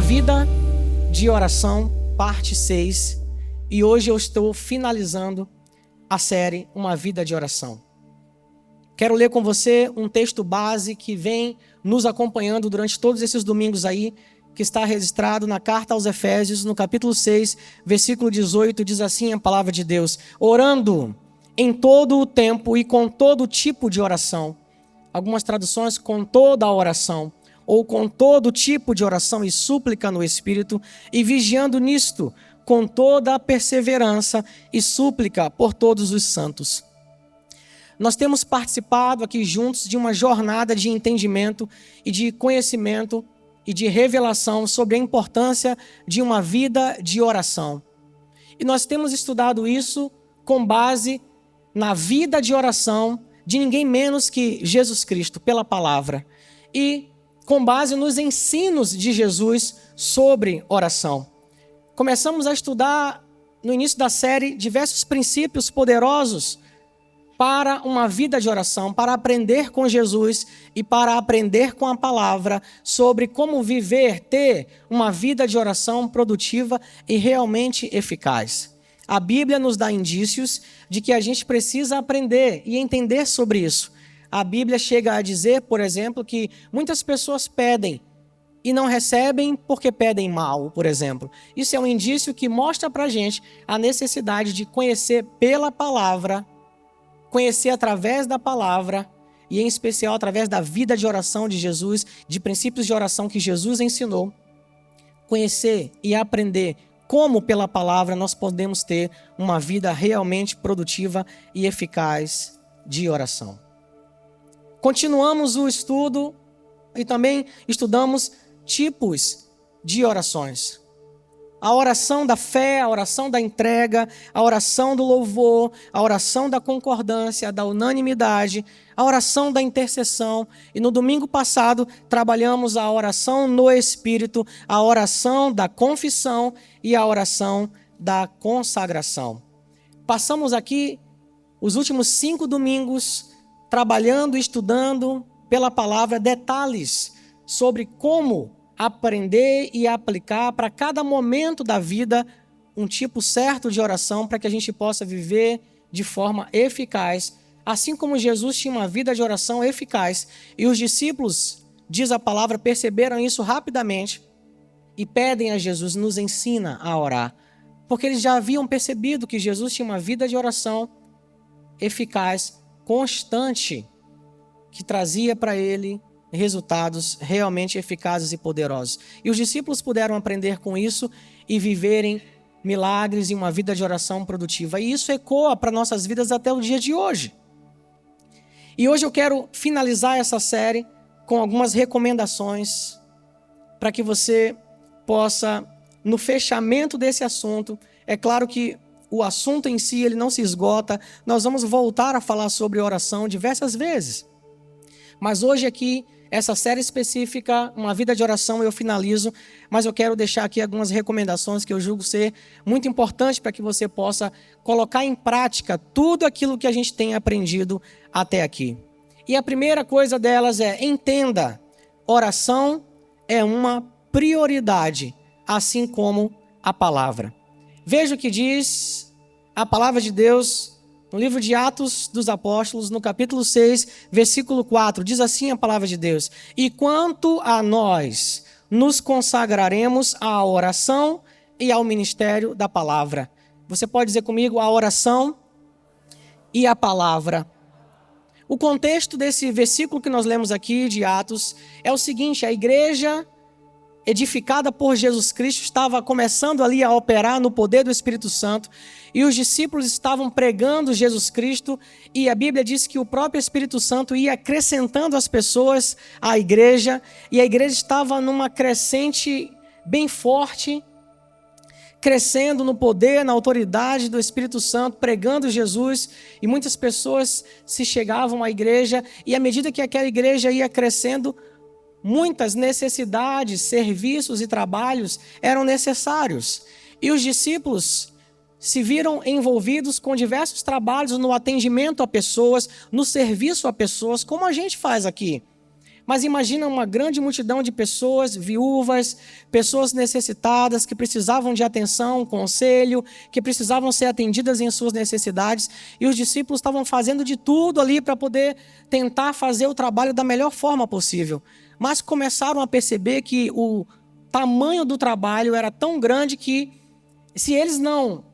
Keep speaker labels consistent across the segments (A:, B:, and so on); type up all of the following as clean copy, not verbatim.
A: vida de oração, parte 6. E hoje eu estou finalizando a série Uma Vida de Oração. Quero ler com você um texto base que vem nos acompanhando durante todos esses domingos aí, que está registrado na carta aos Efésios, no capítulo 6, versículo 18, diz assim a palavra de Deus: orando em todo o tempo e com todo tipo de oração. Algumas traduções, com toda a oração, ou com todo tipo de oração e súplica no Espírito, e vigiando nisto, com toda a perseverança e súplica por todos os santos. Nós temos participado aqui juntos de uma jornada de entendimento e de conhecimento e de revelação sobre a importância de uma vida de oração. E nós temos estudado isso com base na vida de oração de ninguém menos que Jesus Cristo, pela palavra. E com base nos ensinos de Jesus sobre oração. Começamos a estudar no início da série diversos princípios poderosos para uma vida de oração, para aprender com Jesus e para aprender com a palavra sobre como viver, ter uma vida de oração produtiva e realmente eficaz. A Bíblia nos dá indícios de que a gente precisa aprender e entender sobre isso. A Bíblia chega a dizer, por exemplo, que muitas pessoas pedem e não recebem porque pedem mal, por exemplo. Isso é um indício que mostra para a gente a necessidade de conhecer pela palavra, conhecer através da palavra e, em especial, através da vida de oração de Jesus, de princípios de oração que Jesus ensinou, conhecer e aprender como, pela palavra, nós podemos ter uma vida realmente produtiva e eficaz de oração. Continuamos o estudo e também estudamos tipos de orações. A oração da fé, a oração da entrega, a oração do louvor, a oração da concordância, da unanimidade, a oração da intercessão. E no domingo passado trabalhamos a oração no Espírito, a oração da confissão e a oração da consagração. Passamos aqui os últimos 5 domingos trabalhando e estudando pela palavra detalhes sobre como aprender e aplicar para cada momento da vida um tipo certo de oração para que a gente possa viver de forma eficaz, assim como Jesus tinha uma vida de oração eficaz. E os discípulos, diz a palavra, perceberam isso rapidamente e pedem a Jesus: nos ensina a orar, porque eles já haviam percebido que Jesus tinha uma vida de oração eficaz, constante, que trazia para ele resultados realmente eficazes e poderosos. E os discípulos puderam aprender com isso e viverem milagres e uma vida de oração produtiva. E isso ecoa para nossas vidas até o dia de hoje. E hoje eu quero finalizar essa série com algumas recomendações para que você possa, no fechamento desse assunto, é claro que o assunto em si ele não se esgota, nós vamos voltar a falar sobre oração diversas vezes. Mas hoje aqui, essa série específica, Uma Vida de Oração, eu finalizo, mas eu quero deixar aqui algumas recomendações que eu julgo ser muito importantes para que você possa colocar em prática tudo aquilo que a gente tem aprendido até aqui. E a primeira coisa delas é: entenda, oração é uma prioridade, assim como a palavra. Veja o que diz a palavra de Deus no livro de Atos dos Apóstolos, no capítulo 6, versículo 4, diz assim a palavra de Deus: e quanto a nós, nos consagraremos à oração e ao ministério da palavra. Você pode dizer comigo: a oração e a palavra. O contexto desse versículo que nós lemos aqui de Atos é o seguinte: a igreja edificada por Jesus Cristo estava começando ali a operar no poder do Espírito Santo, e os discípulos estavam pregando Jesus Cristo, e a Bíblia diz que o próprio Espírito Santo ia acrescentando as pessoas à igreja, e a igreja estava numa crescente bem forte, crescendo no poder, na autoridade do Espírito Santo, pregando Jesus, e muitas pessoas se chegavam à igreja, e à medida que aquela igreja ia crescendo, muitas necessidades, serviços e trabalhos eram necessários. E os discípulos se viram envolvidos com diversos trabalhos no atendimento a pessoas, no serviço a pessoas, como a gente faz aqui. Mas imagina uma grande multidão de pessoas, viúvas, pessoas necessitadas, que precisavam de atenção, conselho, que precisavam ser atendidas em suas necessidades. E os discípulos estavam fazendo de tudo ali para poder tentar fazer o trabalho da melhor forma possível. Mas começaram a perceber que o tamanho do trabalho era tão grande que, se eles não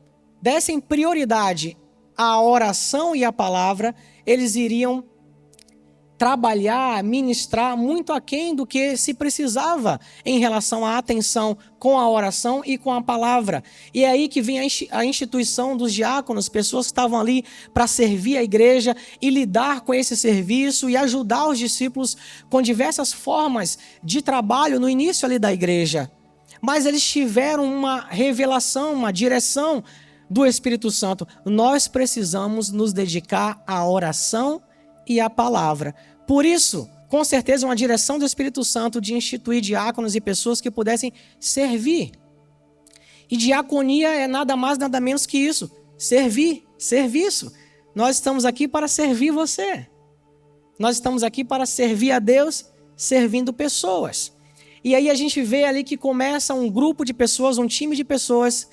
A: dessem prioridade à oração e à palavra, eles iriam trabalhar, ministrar muito aquém do que se precisava em relação à atenção com a oração e com a palavra. E é aí que vem a instituição dos diáconos, pessoas que estavam ali para servir a igreja e lidar com esse serviço e ajudar os discípulos com diversas formas de trabalho no início ali da igreja. Mas eles tiveram uma revelação, uma direção do Espírito Santo. Nós precisamos nos dedicar à oração e à palavra. Por isso, com certeza, uma direção do Espírito Santo de instituir diáconos e pessoas que pudessem servir. E diaconia é nada mais, nada menos que isso. Servir, serviço. Nós estamos aqui para servir você. Nós estamos aqui para servir a Deus, servindo pessoas. E aí a gente vê ali que começa um grupo de pessoas, um time de pessoas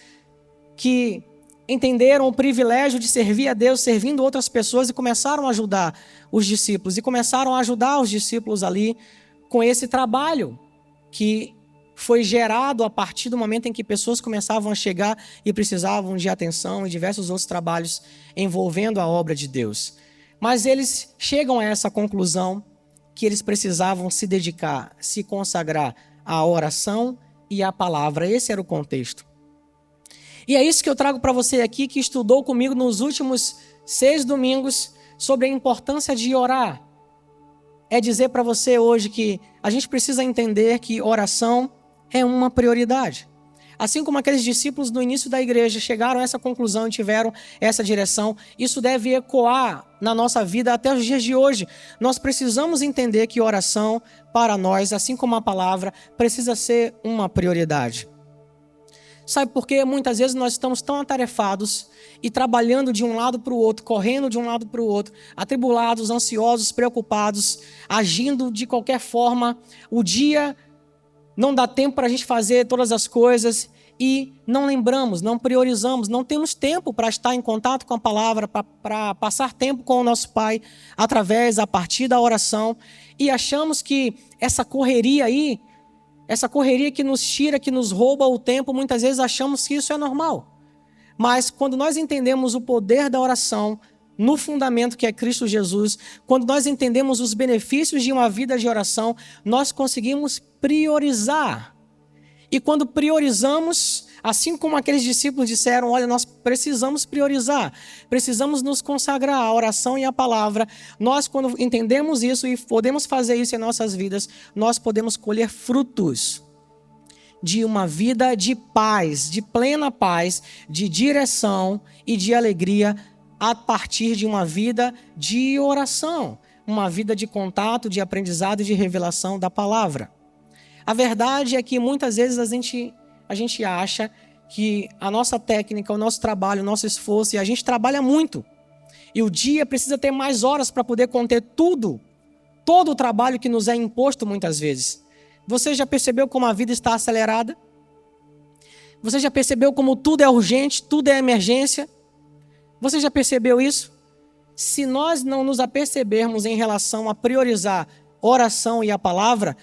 A: que entenderam o privilégio de servir a Deus, servindo outras pessoas, e começaram a ajudar os discípulos. E começaram a ajudar os discípulos ali com esse trabalho que foi gerado a partir do momento em que pessoas começavam a chegar e precisavam de atenção e diversos outros trabalhos envolvendo a obra de Deus. Mas eles chegam a essa conclusão que eles precisavam se dedicar, se consagrar à oração e à palavra. Esse era o contexto. E é isso que eu trago para você aqui, que estudou comigo nos últimos 6 domingos sobre a importância de orar. É dizer para você hoje que a gente precisa entender que oração é uma prioridade. Assim como aqueles discípulos no início da igreja chegaram a essa conclusão e tiveram essa direção, isso deve ecoar na nossa vida até os dias de hoje. Nós precisamos entender que oração para nós, assim como a palavra, precisa ser uma prioridade. Sabe por quê? Muitas vezes nós estamos tão atarefados e trabalhando de um lado para o outro, correndo de um lado para o outro, atribulados, ansiosos, preocupados, agindo de qualquer forma. O dia não dá tempo para a gente fazer todas as coisas e não lembramos, não priorizamos, não temos tempo para estar em contato com a palavra, para passar tempo com o nosso Pai a partir da oração, e achamos que essa correria aí, essa correria que nos tira, que nos rouba o tempo, muitas vezes achamos que isso é normal. Mas quando nós entendemos o poder da oração no fundamento que é Cristo Jesus, quando nós entendemos os benefícios de uma vida de oração, nós conseguimos priorizar. E quando priorizamos, assim como aqueles discípulos disseram, olha, nós precisamos priorizar, precisamos nos consagrar à oração e à palavra. Nós, quando entendemos isso e podemos fazer isso em nossas vidas, nós podemos colher frutos de uma vida de paz, de plena paz, de direção e de alegria a partir de uma vida de oração, uma vida de contato, de aprendizado e de revelação da palavra. A verdade é que muitas vezes a gente acha que a nossa técnica, o nosso trabalho, o nosso esforço, e a gente trabalha muito. E o dia precisa ter mais horas para poder conter todo o trabalho que nos é imposto muitas vezes. Você já percebeu como a vida está acelerada? Você já percebeu como tudo é urgente, tudo é emergência? Você já percebeu isso? Se nós não nos apercebermos em relação a priorizar oração e a palavra,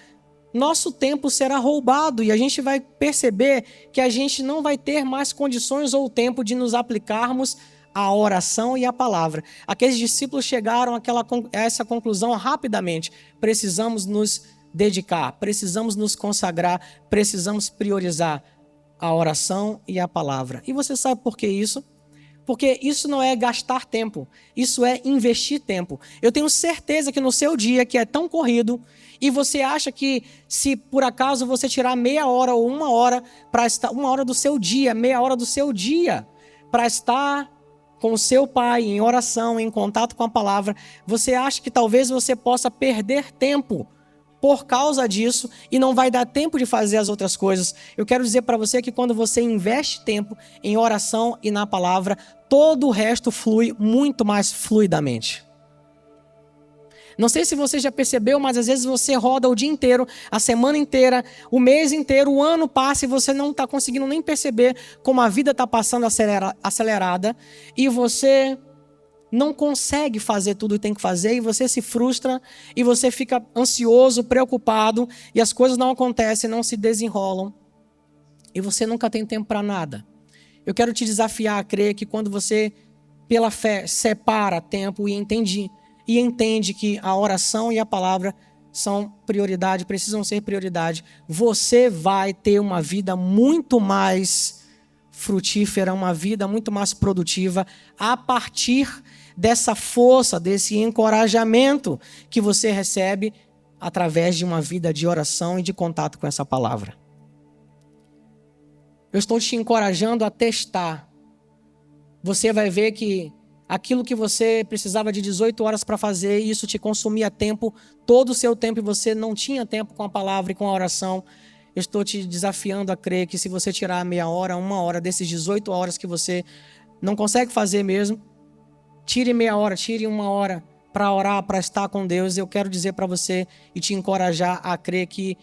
A: nosso tempo será roubado e a gente vai perceber que a gente não vai ter mais condições ou tempo de nos aplicarmos à oração e à palavra. Aqueles discípulos chegaram a essa conclusão rapidamente. Precisamos nos dedicar, precisamos nos consagrar, precisamos priorizar a oração e a palavra. E você sabe por que isso? Porque isso não é gastar tempo, isso é investir tempo. Eu tenho certeza que no seu dia, que é tão corrido, e você acha que se por acaso você tirar meia hora ou uma hora para estar, uma hora do seu dia, meia hora do seu dia, para estar com o seu Pai em oração, em contato com a palavra, você acha que talvez você possa perder tempo por causa disso e não vai dar tempo de fazer as outras coisas. Eu quero dizer para você que quando você investe tempo em oração e na palavra, todo o resto flui muito mais fluidamente. Não sei se você já percebeu, mas às vezes você roda o dia inteiro, a semana inteira, o mês inteiro, o ano passa e você não está conseguindo nem perceber como a vida está passando acelerada e você não consegue fazer tudo que tem que fazer e você se frustra e você fica ansioso, preocupado e as coisas não acontecem, não se desenrolam e você nunca tem tempo para nada. Eu quero te desafiar a crer que quando você, pela fé, separa tempo e entende que a oração e a palavra são prioridade, precisam ser prioridade, você vai ter uma vida muito mais frutífera, uma vida muito mais produtiva a partir dessa força, desse encorajamento que você recebe através de uma vida de oração e de contato com essa palavra. Eu estou te encorajando a testar. Você vai ver que aquilo que você precisava de 18 horas para fazer, isso te consumia tempo, todo o seu tempo, e você não tinha tempo com a palavra e com a oração. Eu estou te desafiando a crer que se você tirar meia hora, 1 hora desses 18 horas que você não consegue fazer mesmo, tire meia hora, tire 1 hora para orar, para estar com Deus. Eu quero dizer para você e te encorajar a crer que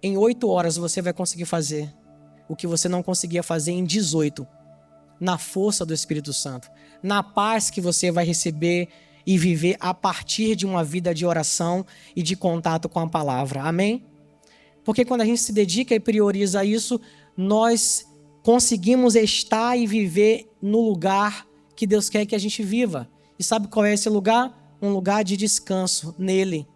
A: em 8 horas você vai conseguir fazer o que você não conseguia fazer em 18, na força do Espírito Santo, na paz que você vai receber e viver a partir de uma vida de oração e de contato com a palavra. Amém? Porque quando a gente se dedica e prioriza isso, nós conseguimos estar e viver no lugar que Deus quer que a gente viva. E sabe qual é esse lugar? Um lugar de descanso nele.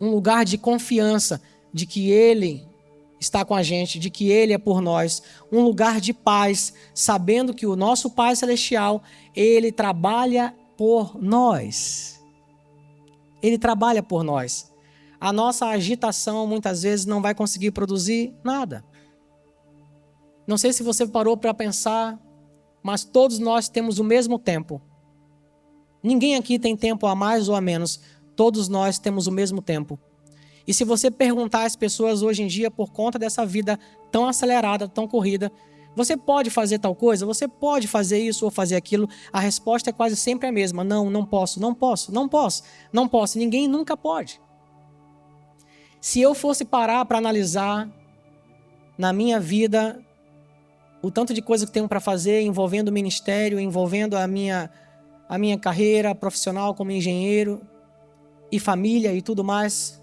A: Um lugar de confiança de que Ele está com a gente, de que Ele é por nós. Um lugar de paz, sabendo que o nosso Pai Celestial, Ele trabalha por nós. Ele trabalha por nós. A nossa agitação muitas vezes não vai conseguir produzir nada. Não sei se você parou para pensar, mas todos nós temos o mesmo tempo. Ninguém aqui tem tempo a mais ou a menos. Todos nós temos o mesmo tempo. E se você perguntar às pessoas hoje em dia, por conta dessa vida tão acelerada, tão corrida, você pode fazer tal coisa? Você pode fazer isso ou fazer aquilo? A resposta é quase sempre a mesma. Não, não posso, não posso, não posso, não posso. Ninguém nunca pode. Se eu fosse parar para analisar na minha vida o tanto de coisa que tenho para fazer, envolvendo o ministério, envolvendo a minha carreira profissional como engenheiro e família e tudo mais,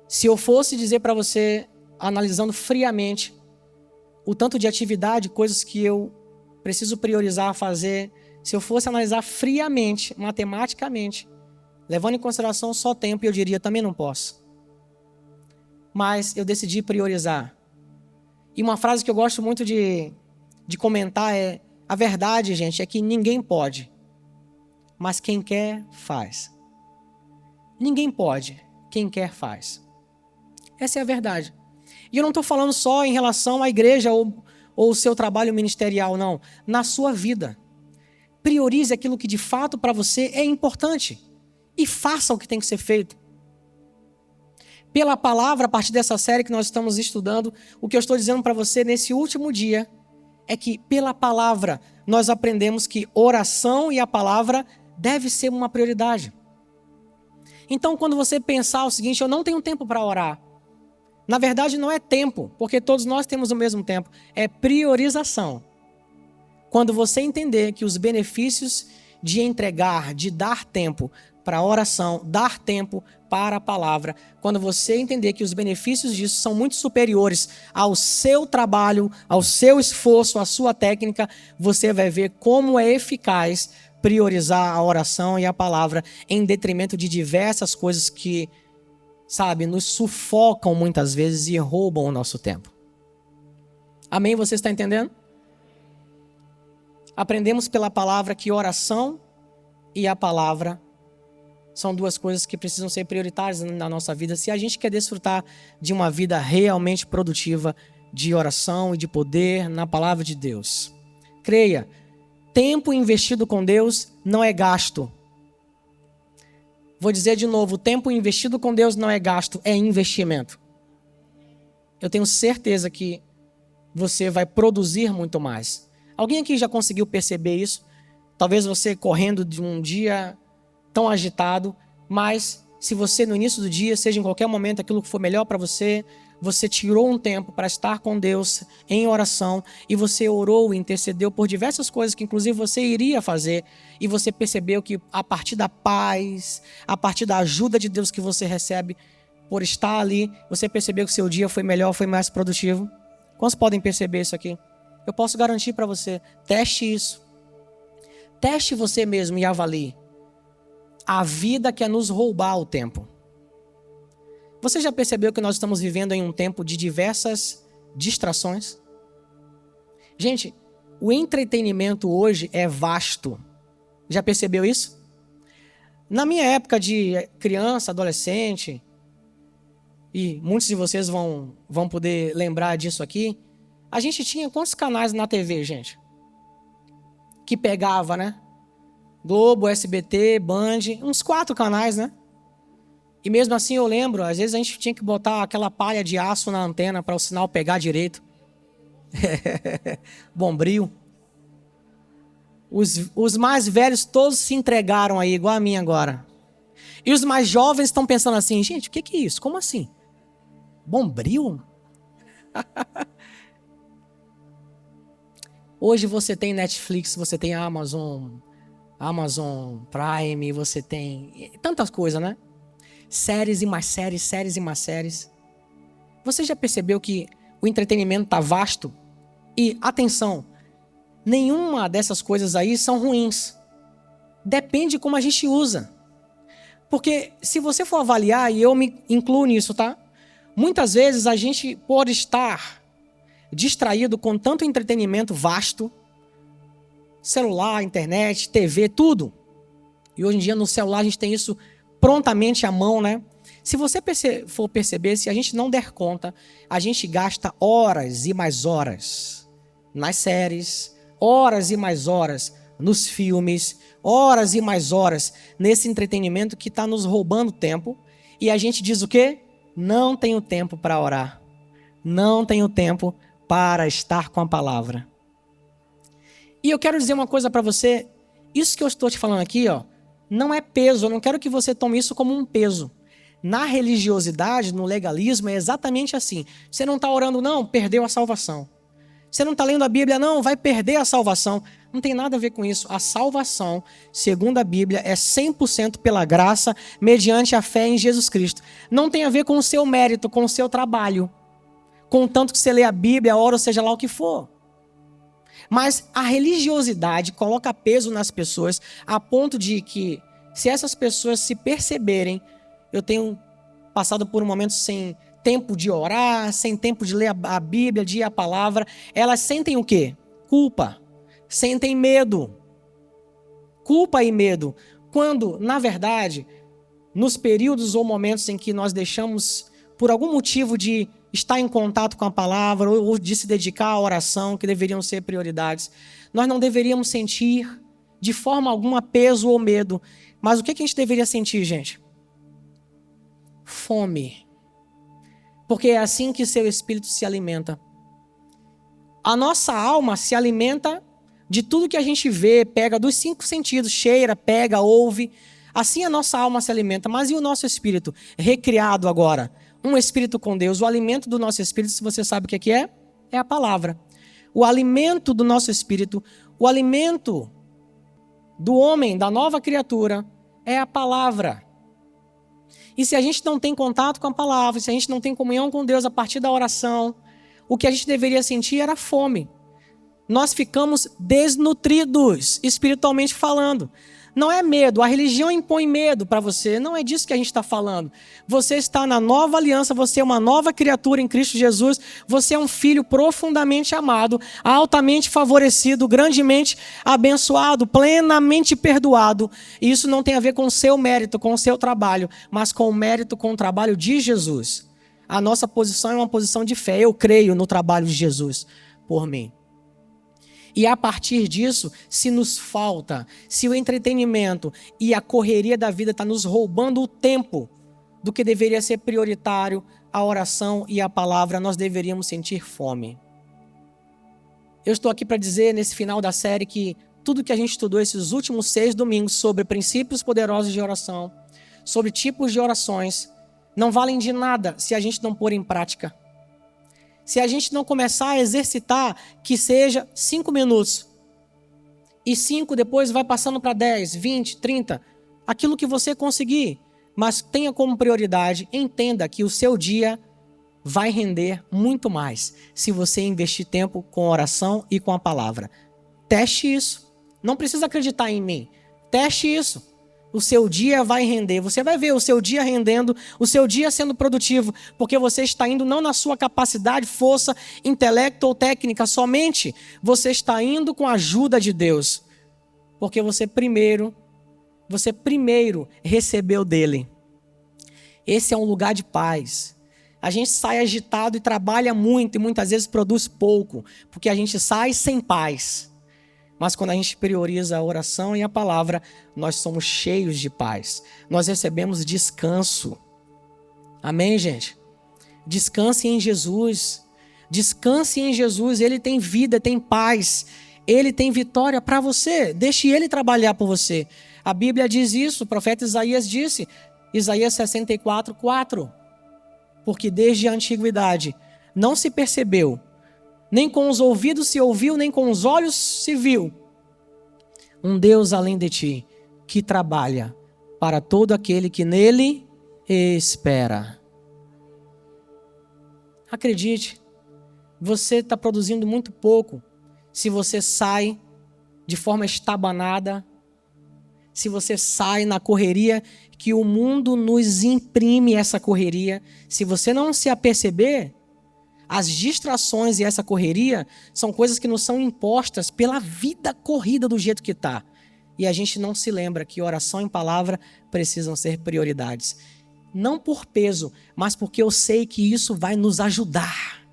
A: se eu fosse dizer para você, analisando friamente, o tanto de atividade, coisas que eu preciso priorizar fazer, se eu fosse analisar friamente, matematicamente, levando em consideração só tempo, eu diria, também não posso. Mas eu decidi priorizar. E uma frase que eu gosto muito de comentar é: a verdade, gente, é que ninguém pode, mas quem quer, faz. Ninguém pode, quem quer, faz. Essa é a verdade. E eu não estou falando só em relação à igreja ou o seu trabalho ministerial, não. Na sua vida. Priorize aquilo que de fato para você é importante. E faça o que tem que ser feito. Pela palavra, a partir dessa série que nós estamos estudando, o que eu estou dizendo para você nesse último dia é que pela palavra nós aprendemos que oração e a palavra deve ser uma prioridade. Então, quando você pensar o seguinte: eu não tenho tempo para orar. Na verdade, não é tempo, porque todos nós temos o mesmo tempo. É priorização. Quando você entender que os benefícios de entregar, de dar tempo para a oração, dar tempo para a palavra, quando você entender que os benefícios disso são muito superiores ao seu trabalho, ao seu esforço, à sua técnica, você vai ver como é eficaz priorizar a oração e a palavra em detrimento de diversas coisas que, sabe, nos sufocam muitas vezes e roubam o nosso tempo. Amém? Você está entendendo? Aprendemos pela palavra que oração e a palavra são duas coisas que precisam ser prioritárias na nossa vida se a gente quer desfrutar de uma vida realmente produtiva de oração e de poder na palavra de Deus. Creia, tempo investido com Deus não é gasto. Vou dizer de novo, o tempo investido com Deus não é gasto, é investimento. Eu tenho certeza que você vai produzir muito mais. Alguém aqui já conseguiu perceber isso? Talvez você correndo de um dia tão agitado, Mas se você no início do dia, seja em qualquer momento, aquilo que for melhor para você, você tirou um tempo para estar com Deus em oração e você orou e intercedeu por diversas coisas que inclusive você iria fazer e você percebeu que a partir da paz, a partir da ajuda de Deus que você recebe por estar ali, você percebeu que seu dia foi melhor, foi mais produtivo. Quantos podem perceber isso aqui? Eu posso garantir para você, teste isso. Teste você mesmo e avalie. A vida quer nos roubar o tempo. Você já percebeu que nós estamos vivendo em um tempo de diversas distrações? Gente, o entretenimento hoje é vasto. Já percebeu isso? Na minha época de criança, adolescente, e muitos de vocês vão poder lembrar disso aqui, a gente tinha quantos canais na TV, gente? Que pegava, né? Globo, SBT, Band, uns 4 canais, né? E mesmo assim eu lembro, às vezes a gente tinha que botar aquela palha de aço na antena para o sinal pegar direito. Bombril. Os mais velhos todos se entregaram aí, igual a mim agora. E os mais jovens estão pensando assim, gente, o que é isso? Como assim? Bombril? Hoje você tem Netflix, você tem Amazon Prime, você tem tantas coisas, né? Séries e mais séries, séries e mais séries. Você já percebeu que o entretenimento está vasto? E, atenção, nenhuma dessas coisas aí são ruins. Depende de como a gente usa. Porque se você for avaliar, e eu me incluo nisso, tá? Muitas vezes a gente pode estar distraído com tanto entretenimento vasto, celular, internet, TV, tudo. E hoje em dia no celular a gente tem isso prontamente à mão, né? Se você for perceber, se a gente não der conta, a gente gasta horas e mais horas nas séries, horas e mais horas nos filmes, horas e mais horas nesse entretenimento que está nos roubando tempo. E a gente diz o quê? Não tenho tempo para orar. Não tenho tempo para estar com a palavra. E eu quero dizer uma coisa para você. Isso que eu estou te falando aqui, ó, não é peso. Eu não quero que você tome isso como um peso. Na religiosidade, no legalismo, é exatamente assim. Você não está orando, não, perdeu a salvação. Você não está lendo a Bíblia, não, vai perder a salvação. Não tem nada a ver com isso. A salvação, segundo a Bíblia, é 100% pela graça, mediante a fé em Jesus Cristo. Não tem a ver com o seu mérito, com o seu trabalho. Com o tanto que você lê a Bíblia, ora, ou seja lá o que for. Mas a religiosidade coloca peso nas pessoas a ponto de que, se essas pessoas se perceberem, eu tenho passado por um momento sem tempo de orar, sem tempo de ler a Bíblia, de ir à palavra, elas sentem o quê? Culpa. Sentem medo. Culpa e medo. Quando, na verdade, nos períodos ou momentos em que nós deixamos, por algum motivo, de estar em contato com a palavra ou de se dedicar à oração, que deveriam ser prioridades, nós não deveríamos sentir de forma alguma peso ou medo. Mas o que a gente deveria sentir, gente? Fome. Porque é assim que seu espírito se alimenta. A nossa alma se alimenta de tudo que a gente vê, pega dos 5 sentidos, cheira, pega, ouve. Assim a nossa alma se alimenta. Mas e o nosso espírito? Recriado agora. Um espírito com Deus. O alimento do nosso espírito, se você sabe o que é? É a palavra. O alimento do nosso espírito, o alimento do homem, da nova criatura, é a palavra. E se a gente não tem contato com a palavra, se a gente não tem comunhão com Deus a partir da oração, o que a gente deveria sentir era fome. Nós ficamos desnutridos, espiritualmente falando. Não é medo, a religião impõe medo para você, não é disso que a gente está falando. Você está na nova aliança, você é uma nova criatura em Cristo Jesus, você é um filho profundamente amado, altamente favorecido, grandemente abençoado, plenamente perdoado. E isso não tem a ver com o seu mérito, com o seu trabalho, mas com o mérito, com o trabalho de Jesus. A nossa posição é uma posição de fé, eu creio no trabalho de Jesus por mim. E a partir disso, se nos falta, se o entretenimento e a correria da vida está nos roubando o tempo do que deveria ser prioritário, a oração e a palavra, nós deveríamos sentir fome. Eu estou aqui para dizer, nesse final da série, que tudo que a gente estudou esses últimos 6 domingos sobre princípios poderosos de oração, sobre tipos de orações não valem de nada se a gente não pôr em prática. Se a gente não começar a exercitar, que seja 5 minutos. E 5 depois vai passando para 10, 20, 30. Aquilo que você conseguir. Mas tenha como prioridade, entenda que o seu dia vai render muito mais se você investir tempo com oração e com a palavra. Teste isso. Não precisa acreditar em mim. Teste isso. O seu dia vai render. Você vai ver o seu dia rendendo, o seu dia sendo produtivo, porque você está indo não na sua capacidade, força, intelecto ou técnica somente. Você está indo com a ajuda de Deus. Porque você primeiro recebeu dele. Esse é um lugar de paz. A gente sai agitado e trabalha muito e muitas vezes produz pouco, porque a gente sai sem paz. Mas quando a gente prioriza a oração e a palavra, nós somos cheios de paz. Nós recebemos descanso. Amém, gente? Descanse em Jesus. Descanse em Jesus. Ele tem vida, tem paz. Ele tem vitória para você. Deixe ele trabalhar por você. A Bíblia diz isso. O profeta Isaías disse. Isaías 64, 4. Porque desde a antiguidade não se percebeu, nem com os ouvidos se ouviu, nem com os olhos se viu, um Deus além de ti, que trabalha para todo aquele que nele espera. Acredite, você está produzindo muito pouco se você sai de forma estabanada, se você sai na correria, que o mundo nos imprime essa correria. Se você não se aperceber, as distrações e essa correria são coisas que nos são impostas pela vida corrida do jeito que está. E a gente não se lembra que oração e palavra precisam ser prioridades. Não por peso, mas porque eu sei que isso vai nos ajudar.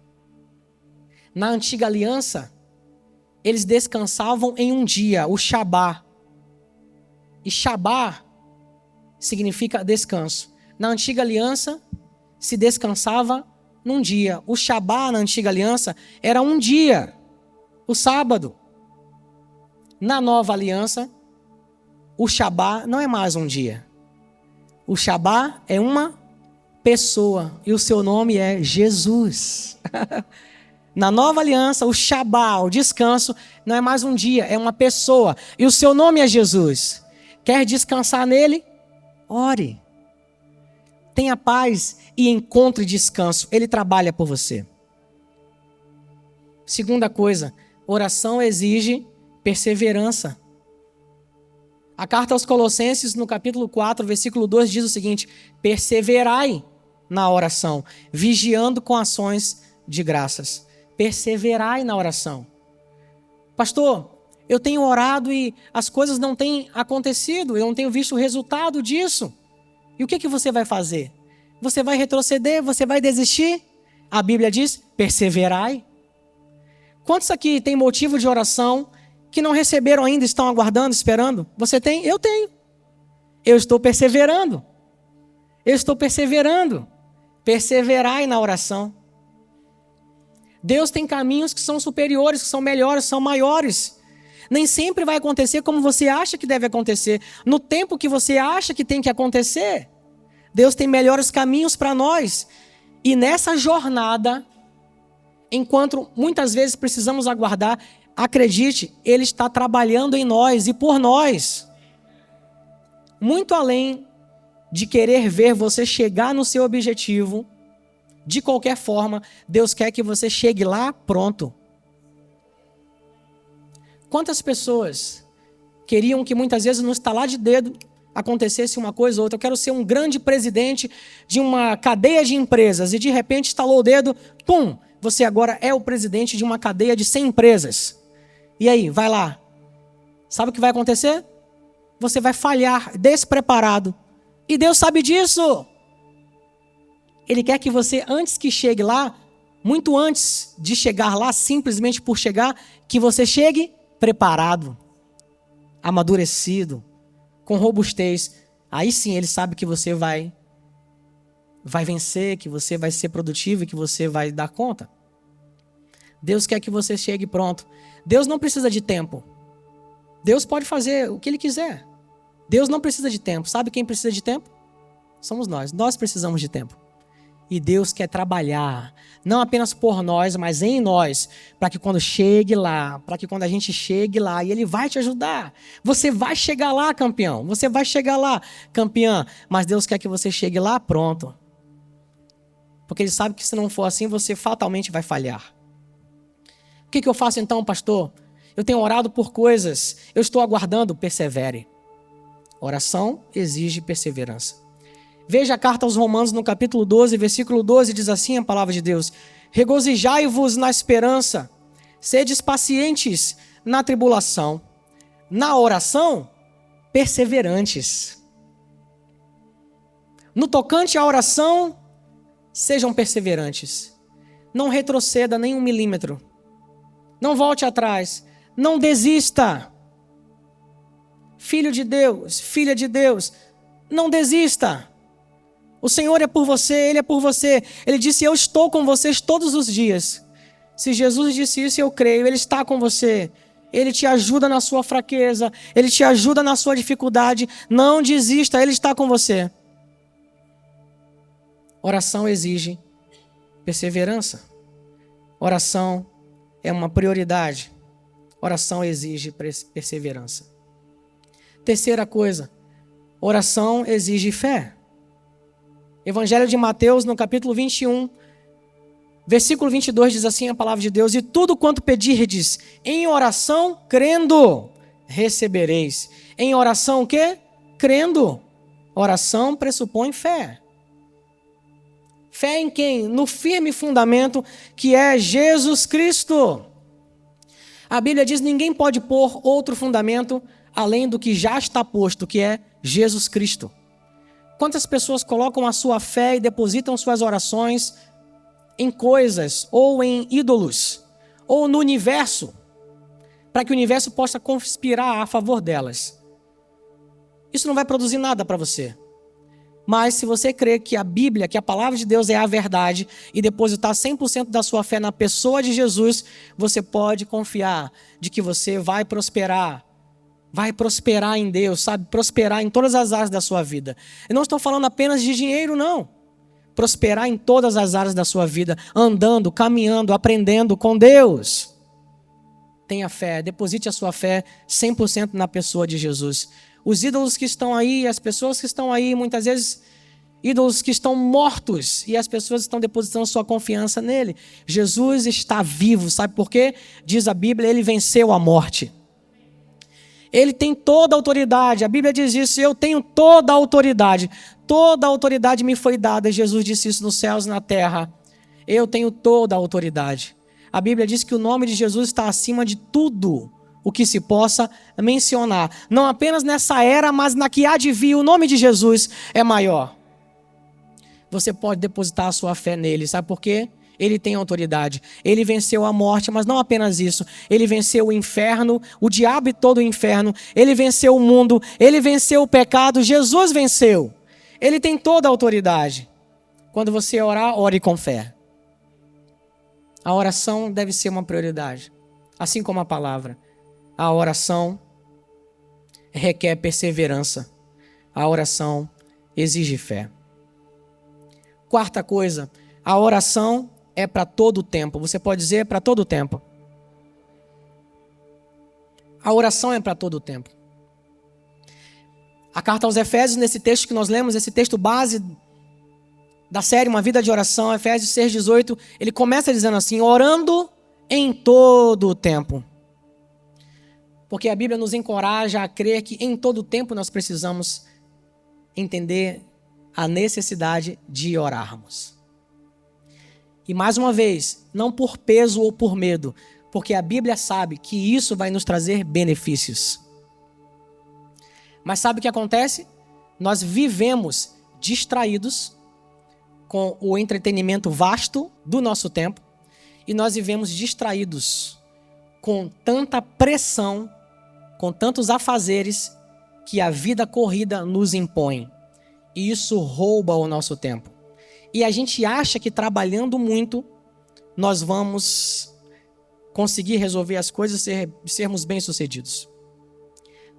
A: Na antiga aliança, eles descansavam em um dia, o Shabá. E Shabá significa descanso. Na antiga aliança, se descansava num dia. O Shabá na antiga aliança era um dia, o sábado. Na nova aliança, o Shabá não é mais um dia. O Shabá é uma pessoa e o seu nome é Jesus. Na nova aliança, o Shabá, o descanso, não é mais um dia, é uma pessoa e o seu nome é Jesus. Quer descansar nele? Ore. Tenha paz e encontre descanso. Ele trabalha por você. Segunda coisa, oração exige perseverança. A carta aos Colossenses, no capítulo 4, versículo 2, diz o seguinte: perseverai na oração, vigiando com ações de graças. Perseverai na oração. Pastor, eu tenho orado e as coisas não têm acontecido, eu não tenho visto o resultado disso. E o que você vai fazer? Você vai retroceder? Você vai desistir? A Bíblia diz, perseverai. Quantos aqui têm motivo de oração que não receberam ainda, estão aguardando, esperando? Você tem? Eu tenho. Eu estou perseverando. Eu estou perseverando. Perseverai na oração. Deus tem caminhos que são superiores, que são melhores, são maiores. Nem sempre vai acontecer como você acha que deve acontecer, no tempo que você acha que tem que acontecer. Deus tem melhores caminhos para nós. E nessa jornada, enquanto muitas vezes precisamos aguardar, acredite, Ele está trabalhando em nós e por nós. Muito além de querer ver você chegar no seu objetivo, de qualquer forma, Deus quer que você chegue lá pronto. Quantas pessoas queriam que muitas vezes no estalar de dedo acontecesse uma coisa ou outra? Eu quero ser um grande presidente de uma cadeia de empresas e de repente estalou o dedo, pum, você agora é o presidente de uma cadeia de 100 empresas. E aí, vai lá. Sabe o que vai acontecer? Você vai falhar, despreparado. E Deus sabe disso. Ele quer que você, antes que chegue lá, muito antes de chegar lá, simplesmente por chegar, que você chegue preparado, amadurecido, com robustez. Aí sim Ele sabe que você vai vencer, que você vai ser produtivo e que você vai dar conta. Deus quer que você chegue pronto. Deus não precisa de tempo. Deus pode fazer o que Ele quiser. Deus não precisa de tempo. Sabe quem precisa de tempo? somos nós. Nós precisamos de tempo. E Deus quer trabalhar, não apenas por nós, mas em nós, para que quando chegue lá, para que quando a gente chegue lá, e Ele vai te ajudar. Você vai chegar lá, campeão. Você vai chegar lá, campeã. Mas Deus quer que você chegue lá pronto. Porque Ele sabe que se não for assim, você fatalmente vai falhar. O que eu faço então, pastor? Eu tenho orado por coisas. Eu estou aguardando, persevere. Oração exige perseverança. Veja a carta aos Romanos no capítulo 12, versículo 12, diz assim a palavra de Deus: regozijai-vos na esperança, sedes pacientes na tribulação, na oração, perseverantes. No tocante à oração, sejam perseverantes. Não retroceda nem 1 milímetro. Não volte atrás. Não desista. Filho de Deus, filha de Deus, não desista. O Senhor é por você, Ele é por você. Ele disse, eu estou com vocês todos os dias. Se Jesus disse isso, eu creio. Ele está com você. Ele te ajuda na sua fraqueza. Ele te ajuda na sua dificuldade. Não desista, Ele está com você. Oração exige perseverança. Oração é uma prioridade. Oração exige perseverança. Terceira coisa, oração exige fé. Evangelho de Mateus, no capítulo 21, versículo 22, diz assim a palavra de Deus: e tudo quanto pedirdes em oração, crendo, recebereis. Em oração o quê? Crendo. Oração pressupõe fé. Fé em quem? No firme fundamento que é Jesus Cristo. A Bíblia diz, ninguém pode pôr outro fundamento além do que já está posto, que é Jesus Cristo. Quantas pessoas colocam a sua fé e depositam suas orações em coisas, ou em ídolos, ou no universo, para que o universo possa conspirar a favor delas? Isso não vai produzir nada para você. Mas se você crer que a Bíblia, que a palavra de Deus é a verdade, e depositar 100% da sua fé na pessoa de Jesus, você pode confiar de que você vai prosperar. Vai prosperar em Deus, sabe? Prosperar em todas as áreas da sua vida. Eu não estou falando apenas de dinheiro, não. Prosperar em todas as áreas da sua vida, andando, caminhando, aprendendo com Deus. Tenha fé, deposite a sua fé 100% na pessoa de Jesus. Os ídolos que estão aí, as pessoas que estão aí, muitas vezes, ídolos que estão mortos, e as pessoas estão depositando sua confiança nele. Jesus está vivo, sabe por quê? Diz a Bíblia, ele venceu a morte. Ele tem toda a autoridade. A Bíblia diz isso, eu tenho toda a autoridade. Toda a autoridade me foi dada. Jesus disse isso nos céus e na terra. Eu tenho toda a autoridade. A Bíblia diz que o nome de Jesus está acima de tudo o que se possa mencionar. Não apenas nessa era, mas na que há de vir, o nome de Jesus é maior. Você pode depositar a sua fé nele. Sabe por quê? Ele tem autoridade. Ele venceu a morte, mas não apenas isso. Ele venceu o inferno, o diabo e todo o inferno. Ele venceu o mundo. Ele venceu o pecado. Jesus venceu. Ele tem toda a autoridade. Quando você orar, ore com fé. A oração deve ser uma prioridade. Assim como a palavra. A oração requer perseverança. A oração exige fé. Quarta coisa, a oração é para todo o tempo. Você pode dizer para todo o tempo. A oração é para todo o tempo. A carta aos Efésios, nesse texto que nós lemos, esse texto base da série Uma Vida de Oração, Efésios 6,18, ele começa dizendo assim, orando em todo o tempo. Porque a Bíblia nos encoraja a crer que em todo o tempo nós precisamos entender a necessidade de orarmos. E mais uma vez, não por peso ou por medo, porque a Bíblia sabe que isso vai nos trazer benefícios. Mas sabe o que acontece? Nós vivemos distraídos com o entretenimento vasto do nosso tempo e nós vivemos distraídos com tanta pressão, com tantos afazeres que a vida corrida nos impõe. E isso rouba o nosso tempo. E a gente acha que trabalhando muito, nós vamos conseguir resolver as coisas e sermos bem-sucedidos.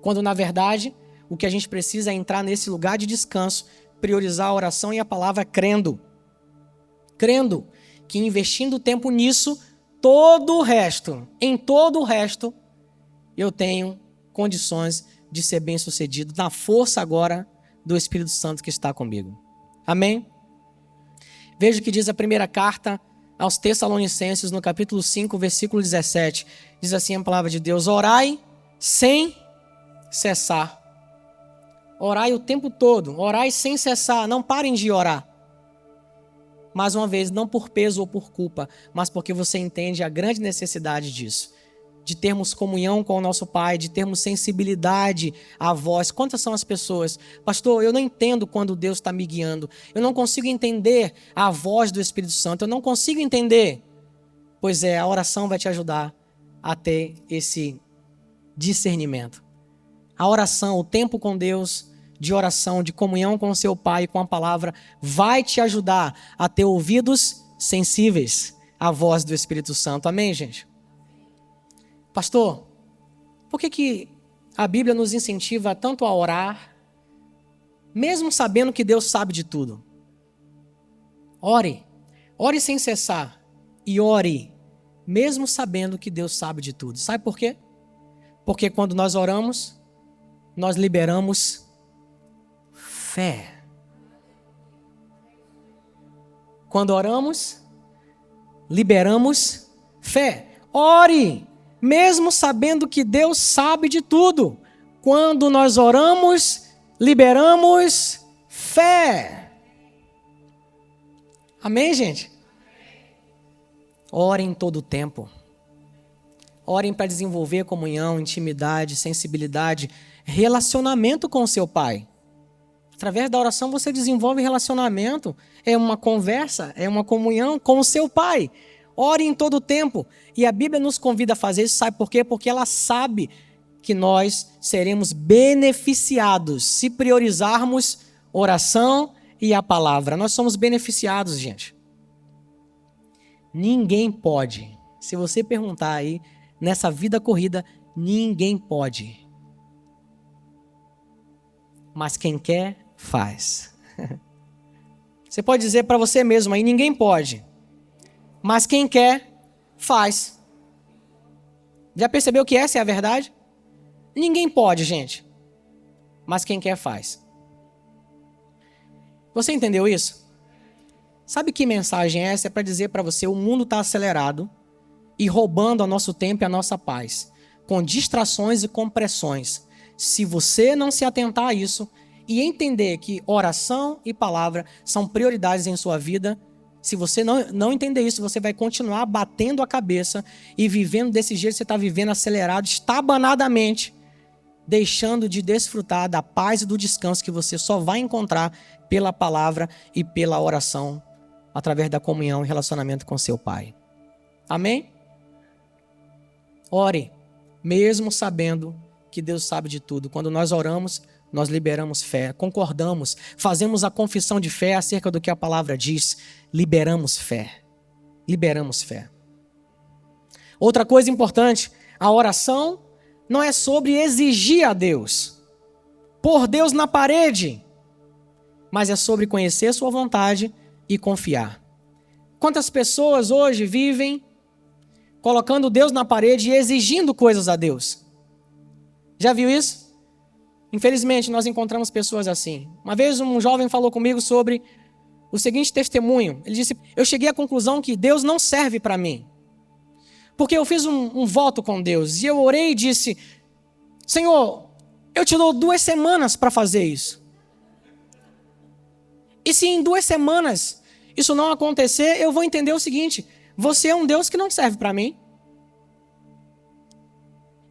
A: Quando, na verdade, o que a gente precisa é entrar nesse lugar de descanso priorizar a oração e a palavra crendo. Crendo que investindo tempo nisso, em todo o resto, eu tenho condições de ser bem-sucedido na força agora do Espírito Santo que está comigo. Amém? Veja o que diz a primeira carta aos Tessalonicenses, no capítulo 5, versículo 17. Diz assim a palavra de Deus: orai sem cessar. Orai o tempo todo, orai sem cessar, não parem de orar. Mais uma vez, não por peso ou por culpa, mas porque você entende a grande necessidade disso. De termos comunhão com o nosso Pai, de termos sensibilidade à voz. Quantas são as pessoas? Pastor, eu não entendo quando Deus está me guiando. Eu não consigo entender a voz do Espírito Santo. Eu não consigo entender. Pois é, a oração vai te ajudar a ter esse discernimento. A oração, o tempo com Deus, de oração, de comunhão com o seu Pai e com a palavra, vai te ajudar a ter ouvidos sensíveis à voz do Espírito Santo. Amém, gente? Pastor, por que a Bíblia nos incentiva tanto a orar, mesmo sabendo que Deus sabe de tudo? Ore sem cessar e ore, mesmo sabendo que Deus sabe de tudo. Sabe por quê? Porque quando nós oramos, nós liberamos fé. Quando oramos, liberamos fé. Ore, mesmo sabendo que Deus sabe de tudo. Quando nós oramos, liberamos fé. Amém, gente? Orem todo o tempo. Orem para desenvolver comunhão, intimidade, sensibilidade, relacionamento com o seu Pai. Através da oração você desenvolve relacionamento. É uma conversa, é uma comunhão com o seu Pai. Ore em todo o tempo. E a Bíblia nos convida a fazer isso, sabe por quê? Porque ela sabe que nós seremos beneficiados se priorizarmos oração e a palavra. Nós somos beneficiados, gente. Ninguém pode. Se você perguntar aí, nessa vida corrida, ninguém pode. Mas quem quer, faz. Você pode dizer para você mesmo aí, ninguém pode. Mas quem quer, faz. Já percebeu que essa é a verdade? Ninguém pode, gente. Mas quem quer, faz. Você entendeu isso? Sabe que mensagem é essa? É para dizer para você, o mundo está acelerado e roubando o nosso tempo e a nossa paz, com distrações e com pressões. Se você não se atentar a isso e entender que oração e palavra são prioridades em sua vida, se você não entender isso, você vai continuar batendo a cabeça e vivendo desse jeito que você está vivendo, acelerado, estabanadamente, deixando de desfrutar da paz e do descanso que você só vai encontrar pela palavra e pela oração, através da comunhão e relacionamento com seu Pai. Amém? Ore, mesmo sabendo que Deus sabe de tudo. Quando nós oramos, nós liberamos fé, concordamos, fazemos a confissão de fé acerca do que a palavra diz, liberamos fé. Liberamos fé. Outra coisa importante, a oração não é sobre exigir a Deus, pôr Deus na parede, mas é sobre conhecer sua vontade e confiar. Quantas pessoas hoje vivem colocando Deus na parede e exigindo coisas a Deus? Já viu isso? Infelizmente, nós encontramos pessoas assim. Uma vez um jovem falou comigo sobre o seguinte testemunho. Ele disse, eu cheguei à conclusão que Deus não serve para mim. Porque eu fiz um voto com Deus. E eu orei e disse, Senhor, eu te dou 2 semanas para fazer isso. E se em 2 semanas isso não acontecer, eu vou entender o seguinte, você é um Deus que não serve para mim.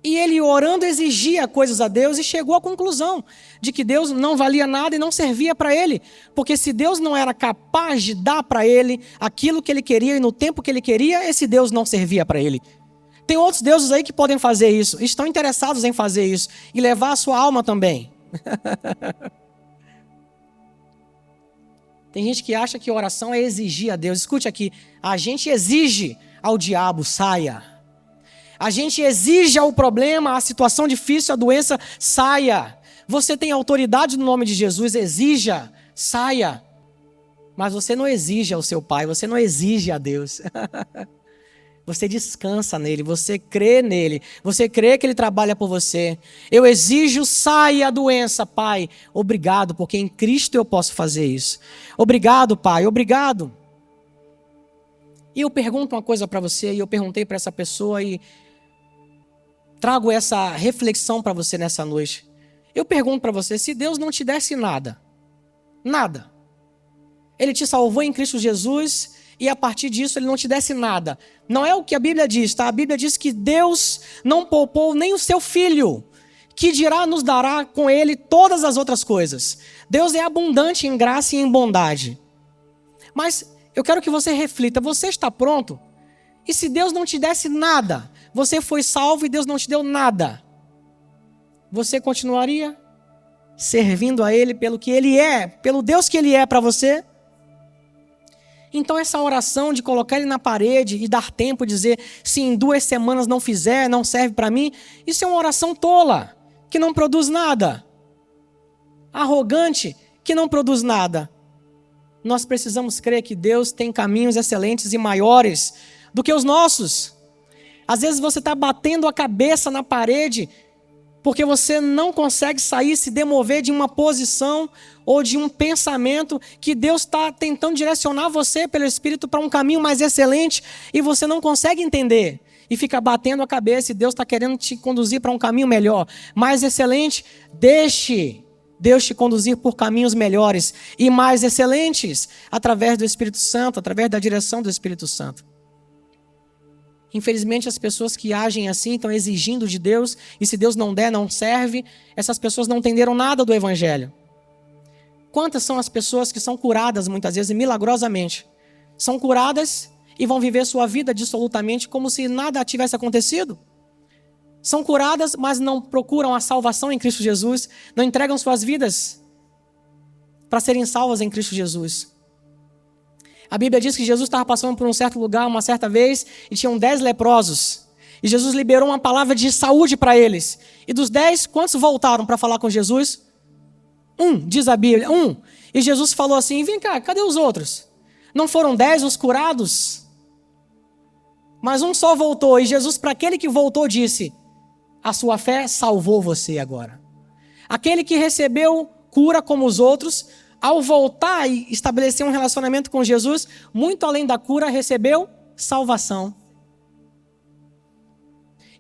A: E ele orando exigia coisas a Deus e chegou à conclusão de que Deus não valia nada e não servia para ele. Porque se Deus não era capaz de dar para ele aquilo que ele queria e no tempo que ele queria, esse Deus não servia para ele. Tem outros deuses aí que podem fazer isso, estão interessados em fazer isso e levar a sua alma também. Tem gente que acha que oração é exigir a Deus. Escute aqui, a gente exige ao diabo, saia. A gente exige ao problema, à situação difícil, à doença, saia. Você tem autoridade no nome de Jesus, exija, saia. Mas você não exige ao seu pai, você não exige a Deus. Você descansa nele, você crê nele, você crê que ele trabalha por você. Eu exijo, saia a doença, Pai. Obrigado, porque em Cristo eu posso fazer isso. Obrigado, Pai, obrigado. E eu pergunto uma coisa para você, e eu perguntei para essa pessoa, e trago essa reflexão para você nessa noite. Eu pergunto para você, se Deus não te desse nada, nada, Ele te salvou em Cristo Jesus, e a partir disso Ele não te desse nada. Não é o que a Bíblia diz, tá? A Bíblia diz que Deus não poupou nem o seu Filho, que dirá nos dará com Ele todas as outras coisas. Deus é abundante em graça e em bondade. Mas eu quero que você reflita, você está pronto? E se Deus não te desse nada, você foi salvo e Deus não te deu nada, você continuaria servindo a Ele pelo que Ele é, pelo Deus que Ele é para você? Então essa oração de colocar Ele na parede e dar tempo, dizer, se em 2 semanas não fizer, não serve para mim, isso é uma oração tola, que não produz nada. Arrogante, que não produz nada. Nós precisamos crer que Deus tem caminhos excelentes e maiores do que os nossos. Às vezes você está batendo a cabeça na parede porque você não consegue sair, se demover de uma posição ou de um pensamento que Deus está tentando direcionar você pelo Espírito para um caminho mais excelente e você não consegue entender. E fica batendo a cabeça e Deus está querendo te conduzir para um caminho melhor, mais excelente. Deixe Deus te conduzir por caminhos melhores e mais excelentes através do Espírito Santo, através da direção do Espírito Santo. Infelizmente, as pessoas que agem assim estão exigindo de Deus, e se Deus não der, não serve. Essas pessoas não entenderam nada do Evangelho. Quantas são as pessoas que são curadas, muitas vezes, milagrosamente? São curadas e vão viver sua vida dissolutamente como se nada tivesse acontecido. São curadas, mas não procuram a salvação em Cristo Jesus, não entregam suas vidas para serem salvas em Cristo Jesus. A Bíblia diz que Jesus estava passando por um certo lugar uma certa vez e tinham 10 leprosos. E Jesus liberou uma palavra de saúde para eles. E dos 10, quantos voltaram para falar com Jesus? 1, diz a Bíblia, 1. E Jesus falou assim, vem cá, cadê os outros? Não foram 10 os curados? Mas um só voltou. E Jesus, para aquele que voltou, disse, a sua fé salvou você agora. Aquele que recebeu cura como os outros, ao voltar e estabelecer um relacionamento com Jesus, muito além da cura, recebeu salvação.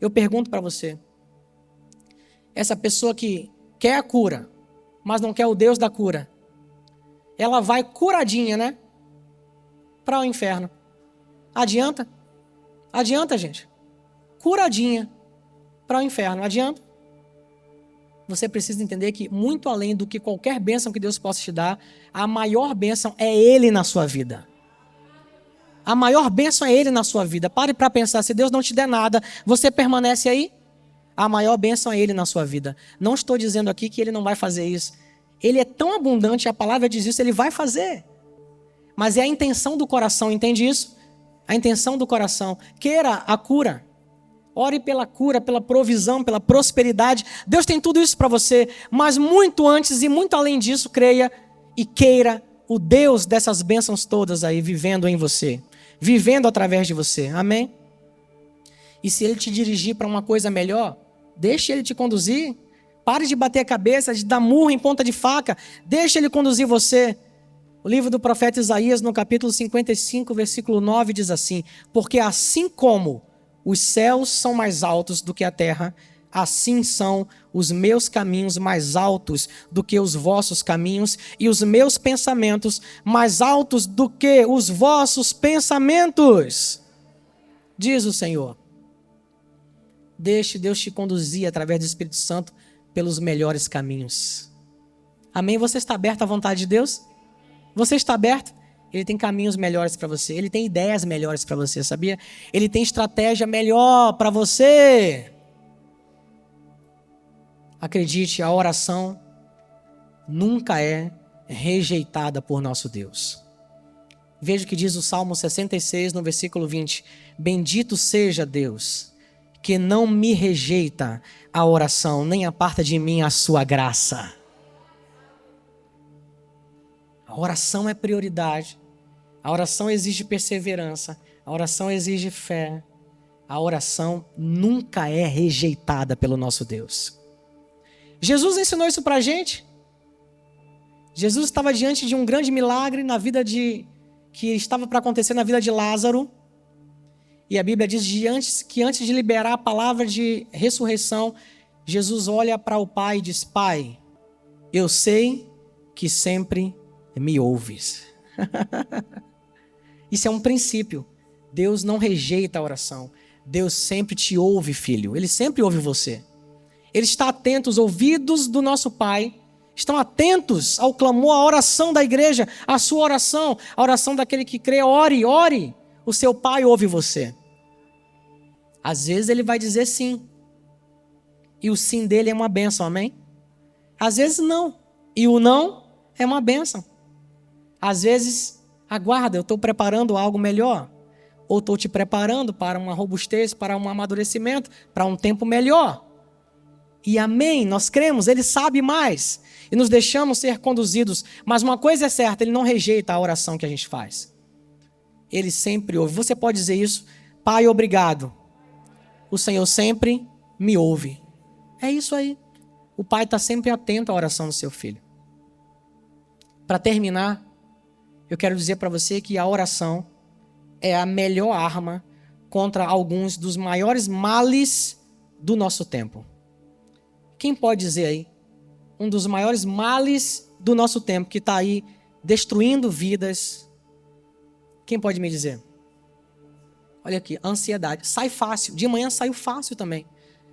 A: Eu pergunto para você, essa pessoa que quer a cura, mas não quer o Deus da cura, ela vai curadinha, né? Para o inferno. Adianta? Adianta, gente? Curadinha para o inferno. Adianta? Você precisa entender que, muito além do que qualquer bênção que Deus possa te dar, a maior bênção é Ele na sua vida. A maior bênção é Ele na sua vida. Pare para pensar, se Deus não te der nada, você permanece aí? A maior bênção é Ele na sua vida. Não estou dizendo aqui que Ele não vai fazer isso. Ele é tão abundante, a palavra diz isso, Ele vai fazer. Mas é a intenção do coração, entende isso? A intenção do coração. Queira a cura. Ore pela cura, pela provisão, pela prosperidade. Deus tem tudo isso para você. Mas muito antes e muito além disso, creia e queira o Deus dessas bênçãos todas aí, vivendo em você. Vivendo através de você. Amém? E se Ele te dirigir para uma coisa melhor, deixe Ele te conduzir. Pare de bater a cabeça, de dar murro em ponta de faca. Deixe Ele conduzir você. O livro do profeta Isaías, no capítulo 55, versículo 9, diz assim, porque assim como os céus são mais altos do que a terra, assim são os meus caminhos mais altos do que os vossos caminhos, e os meus pensamentos mais altos do que os vossos pensamentos, diz o Senhor. Deixe Deus te conduzir através do Espírito Santo pelos melhores caminhos. Amém? Você está aberto à vontade de Deus? Você está aberto? Ele tem caminhos melhores para você. Ele tem ideias melhores para você, sabia? Ele tem estratégia melhor para você. Acredite, a oração nunca é rejeitada por nosso Deus. Veja o que diz o Salmo 66, no versículo 20. Bendito seja Deus, que não me rejeita a oração, nem aparta de mim a sua graça. A oração é prioridade. A oração exige perseverança. A oração exige fé. A oração nunca é rejeitada pelo nosso Deus. Jesus ensinou isso pra gente. Jesus estava diante de um grande milagre que estava para acontecer na vida de Lázaro. E a Bíblia diz que antes de liberar a palavra de ressurreição, Jesus olha para o Pai e diz: Pai, eu sei que sempre me ouves. Isso é um princípio. Deus não rejeita a oração. Deus sempre te ouve, filho. Ele sempre ouve você. Ele está atento, os ouvidos do nosso Pai estão atentos ao clamor, à oração da igreja, à sua oração, a oração daquele que crê. Ore, ore. O seu Pai ouve você. Às vezes ele vai dizer sim. E o sim dele é uma bênção, amém? Às vezes não. E o não é uma bênção. Às vezes, aguarda, eu estou preparando algo melhor. Ou estou te preparando para uma robustez, para um amadurecimento, para um tempo melhor. E amém, nós cremos, Ele sabe mais. E nos deixamos ser conduzidos. Mas uma coisa é certa, Ele não rejeita a oração que a gente faz. Ele sempre ouve. Você pode dizer isso: Pai, obrigado. O Senhor sempre me ouve. É isso aí. O Pai está sempre atento à oração do seu filho. Para terminar, eu quero dizer para você que a oração é a melhor arma contra alguns dos maiores males do nosso tempo. Quem pode dizer aí um dos maiores males do nosso tempo que está aí destruindo vidas? Quem pode me dizer? Olha aqui, a ansiedade. Sai fácil. De manhã saiu fácil também.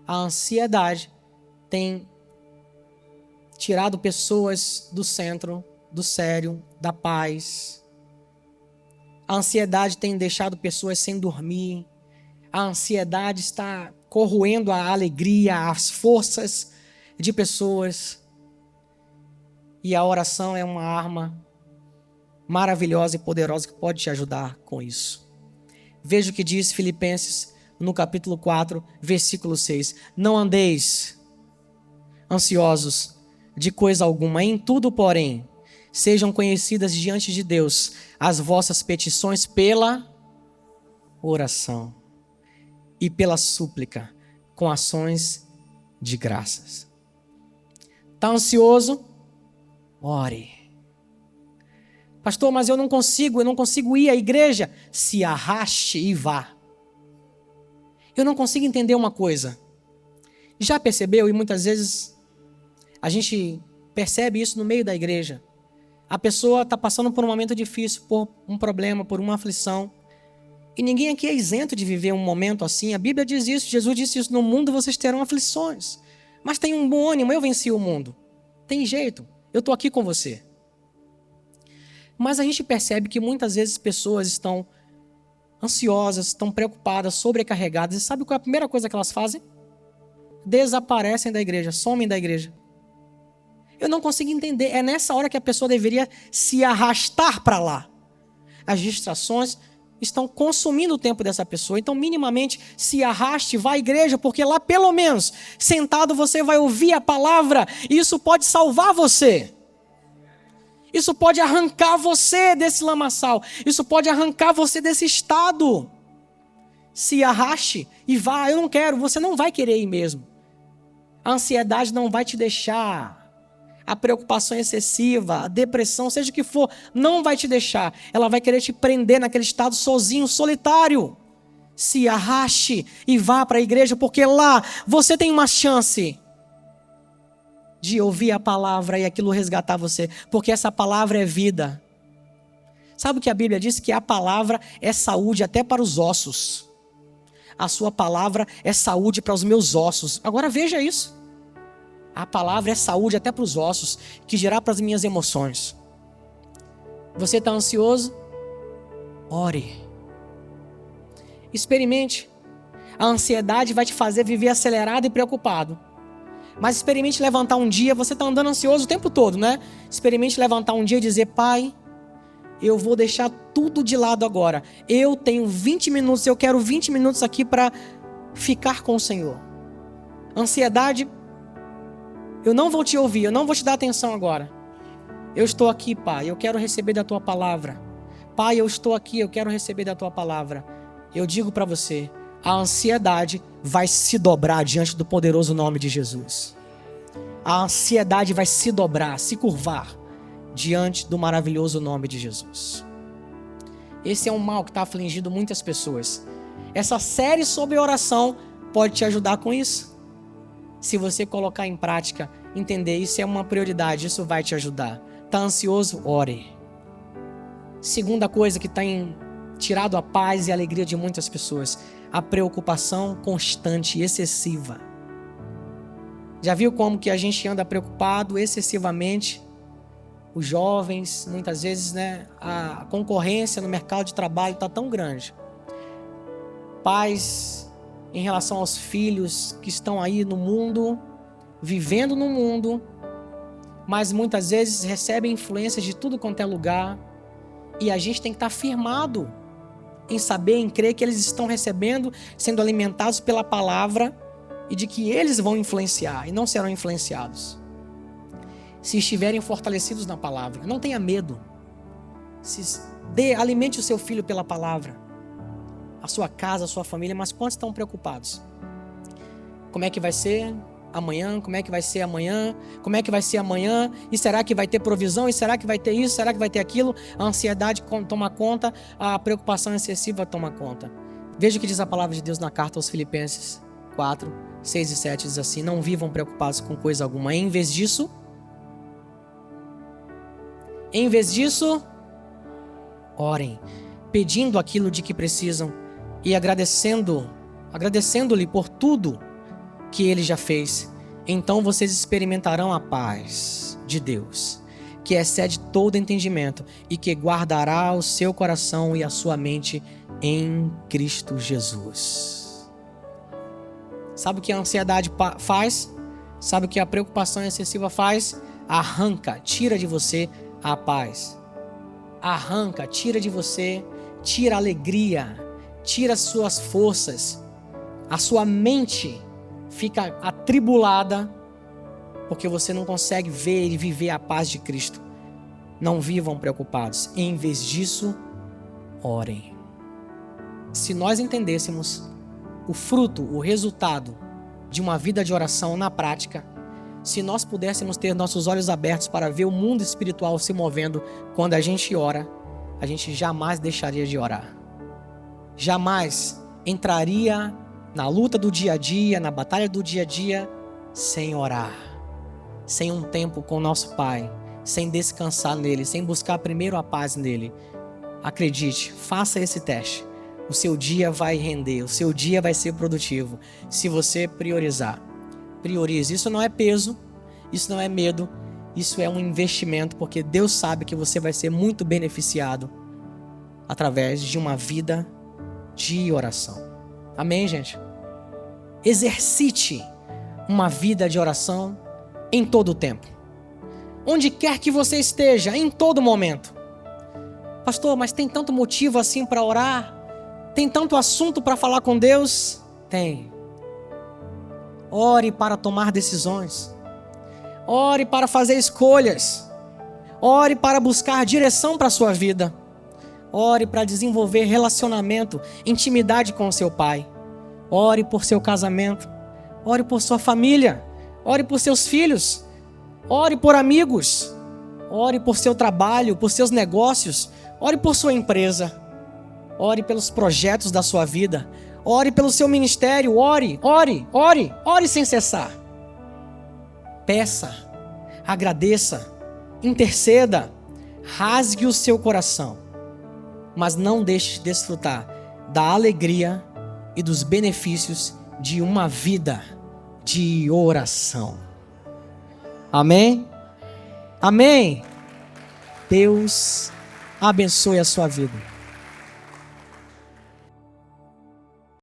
A: A ansiedade tem tirado pessoas do centro, do sério, da paz. A ansiedade tem deixado pessoas sem dormir. A ansiedade está corroendo a alegria, as forças de pessoas. E a oração é uma arma maravilhosa e poderosa que pode te ajudar com isso. Veja o que diz Filipenses no capítulo 4, versículo 6. Não andeis ansiosos de coisa alguma, em tudo, porém, sejam conhecidas diante de Deus as vossas petições pela oração e pela súplica, com ações de graças. Está ansioso? Ore. Pastor, mas eu não consigo ir à igreja. Se arraste e vá. Eu não consigo entender uma coisa. Já percebeu? E muitas vezes a gente percebe isso no meio da igreja. A pessoa está passando por um momento difícil, por um problema, por uma aflição. E ninguém aqui é isento de viver um momento assim. A Bíblia diz isso, Jesus disse isso: no mundo vocês terão aflições. Mas tem um bom ânimo, eu venci o mundo. Tem jeito, eu estou aqui com você. Mas a gente percebe que muitas vezes pessoas estão ansiosas, estão preocupadas, sobrecarregadas. E sabe qual é a primeira coisa que elas fazem? Desaparecem da igreja, somem da igreja. Eu não consigo entender. É nessa hora que a pessoa deveria se arrastar para lá. As distrações estão consumindo o tempo dessa pessoa. Então, minimamente, se arraste, vá à igreja, porque lá, pelo menos, sentado, você vai ouvir a palavra. E isso pode salvar você. Isso pode arrancar você desse lamaçal. Isso pode arrancar você desse estado. Se arraste e vá. Eu não quero. Você não vai querer ir mesmo. A ansiedade não vai te deixar. A preocupação excessiva, a depressão, seja o que for, não vai te deixar. Ela vai querer te prender naquele estado sozinho, solitário. Se arraste e vá para a igreja, porque lá você tem uma chance de ouvir a palavra e aquilo resgatar você, porque essa palavra é vida. Sabe o que a Bíblia diz? Que a palavra é saúde até para os ossos. A sua palavra é saúde para os meus ossos. Agora veja isso. A palavra é saúde até para os ossos, que dirá para as minhas emoções. Você está ansioso? Ore. Experimente. A ansiedade vai te fazer viver acelerado e preocupado. Mas experimente levantar um dia. Você está andando ansioso o tempo todo, né? Experimente levantar um dia e dizer: Pai, eu vou deixar tudo de lado agora. Eu tenho 20 minutos, eu quero 20 minutos aqui para ficar com o Senhor. Ansiedade, eu não vou te ouvir, eu não vou te dar atenção agora. Eu estou aqui, Pai, eu quero receber da Tua palavra. Pai, eu estou aqui, eu quero receber da Tua palavra. Eu digo para você, a ansiedade vai se dobrar diante do poderoso nome de Jesus. A ansiedade vai se dobrar, se curvar diante do maravilhoso nome de Jesus. Esse é um mal que está afligindo muitas pessoas. Essa série sobre oração pode te ajudar com isso. Se você colocar em prática, entender isso é uma prioridade, isso vai te ajudar. Está ansioso? Ore. Segunda coisa que tem tirado a paz e a alegria de muitas pessoas, a preocupação constante e excessiva. Já viu como que a gente anda preocupado excessivamente? Os jovens, muitas vezes, a concorrência no mercado de trabalho está tão grande. Pais, em relação aos filhos que estão aí no mundo, vivendo no mundo, mas muitas vezes recebem influências de tudo quanto é lugar, e a gente tem que estar firmado em saber, em crer que eles estão recebendo, sendo alimentados pela palavra, e de que eles vão influenciar e não serão influenciados. Se estiverem fortalecidos na palavra, não tenha medo. Alimente o seu filho pela palavra, a sua casa, a sua família. Mas quantos estão preocupados? Como é que vai ser amanhã? Como é que vai ser amanhã? Como é que vai ser amanhã? E será que vai ter provisão? E será que vai ter isso? Será que vai ter aquilo? A ansiedade toma conta, a preocupação excessiva toma conta. Veja o que diz a palavra de Deus na carta aos Filipenses 4, 6 e 7, diz assim: não vivam preocupados com coisa alguma. Em vez disso, orem, pedindo aquilo de que precisam e agradecendo-lhe por tudo que ele já fez. Então vocês experimentarão a paz de Deus, que excede todo entendimento e que guardará o seu coração e a sua mente em Cristo Jesus. Sabe o que a ansiedade faz? Sabe o que a preocupação excessiva faz? Arranca, tira de você a paz. Arranca, tira de você, tira a alegria, tira as suas forças. A sua mente fica atribulada porque você não consegue ver e viver a paz de Cristo. Não vivam preocupados. Em vez disso, orem. Se nós entendêssemos o fruto, o resultado de uma vida de oração na prática, se nós pudéssemos ter nossos olhos abertos para ver o mundo espiritual se movendo quando a gente ora, a gente jamais deixaria de orar. Jamais entraria na luta do dia a dia, na batalha do dia a dia, sem orar. Sem um tempo com o nosso Pai, sem descansar nele, sem buscar primeiro a paz nele. Acredite, faça esse teste. O seu dia vai render, o seu dia vai ser produtivo, se você priorizar. Priorize. Isso não é peso, isso não é medo, isso é um investimento, porque Deus sabe que você vai ser muito beneficiado através de uma vida de oração. Amém, gente? Exercite uma vida de oração em todo o tempo. Onde quer que você esteja, em todo momento. Pastor, mas tem tanto motivo assim para orar? Tem tanto assunto para falar com Deus? Tem. Ore para tomar decisões. Ore para fazer escolhas. Ore para buscar direção para a sua vida. Ore para desenvolver relacionamento, intimidade com o seu Pai. Ore por seu casamento. Ore por sua família. Ore por seus filhos. Ore por amigos. Ore por seu trabalho, por seus negócios. Ore por sua empresa. Ore pelos projetos da sua vida. Ore pelo seu ministério. Ore sem cessar. Peça, agradeça, interceda, rasgue o seu coração, mas não deixe de desfrutar da alegria e dos benefícios de uma vida de oração. Amém? Amém? Deus abençoe a sua vida.